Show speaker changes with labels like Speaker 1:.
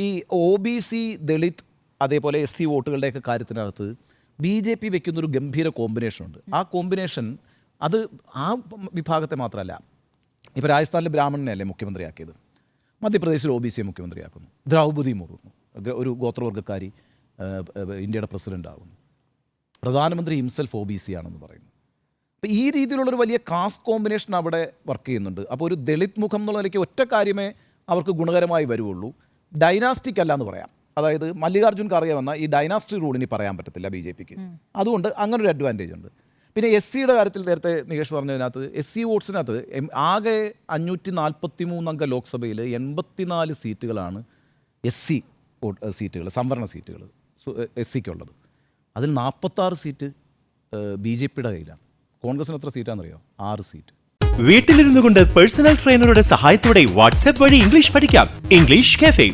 Speaker 1: ഈ OBC ദളിത് അതേപോലെ SC വോട്ടുകളുടെയൊക്കെ കാര്യത്തിനകത്ത് BJP വെക്കുന്നൊരു ഗംഭീര കോമ്പിനേഷനുണ്ട്. ആ കോമ്പിനേഷൻ അത് ആ വിഭാഗത്തെ മാത്രമല്ല. ഇപ്പോൾ രാജസ്ഥാനിലെ ബ്രാഹ്മണനെയല്ലേ മുഖ്യമന്ത്രിയാക്കിയത്, മധ്യപ്രദേശിൽ OBCയെ മുഖ്യമന്ത്രിയാക്കുന്നു, ദ്രൗപദി മുർമു ഒരു ഗോത്രവർഗ്ഗക്കാരി ഇന്ത്യയുടെ പ്രസിഡൻ്റ് ആകുന്നു, പ്രധാനമന്ത്രി ഹിംസെൽഫ് OBC ആണെന്ന് പറയുന്നു. അപ്പോൾ ഈ രീതിയിലുള്ളൊരു വലിയ കാസ്റ്റ് കോമ്പിനേഷൻ അവിടെ വർക്ക് ചെയ്യുന്നുണ്ട്. അപ്പോൾ ഒരു ദളിത് മുഖം എന്നുള്ള നിലയ്ക്ക് ഒറ്റ കാര്യമേ അവർക്ക് ഗുണകരമായി വരുള്ളൂ, ഡൈനാസ്റ്റിക് അല്ല എന്ന് പറയാം. അതായത് മല്ലികാർജ്ജുൻ ഖാർഗെ വന്ന ഈ ഡൈനാസ്റ്റി റൂൾ ഇനി പറയാൻ പറ്റത്തില്ല BJPക്ക്. അതുകൊണ്ട് അങ്ങനൊരു അഡ്വാൻറ്റേജ് ഉണ്ട്. പിന്നെ SCയുടെ കാര്യത്തിൽ നേരത്തെ നികേഷ് പറഞ്ഞതിനകത്ത് SC വോട്ട്സിനകത്ത് ആകെ 543 അംഗ ലോക്സഭയിൽ 84 സീറ്റുകളാണ് SC സീറ്റുകൾ, സംവരണ സീറ്റുകൾ SCക്കുള്ളത്. അതിൽ 46 സീറ്റ് BJPയുടെ കയ്യിലാണ്. കോൺഗ്രസിന് എത്ര സീറ്റാണെന്നറിയോ? 6 സീറ്റ്.
Speaker 2: വീട്ടിലിരുന്നു കൊണ്ട് പേഴ്സണൽ ട്രെയിനറുടെ സഹായത്തോടെ വാട്സ്ആപ്പ് വഴി ഇംഗ്ലീഷ് പഠിക്കാം. English cafe.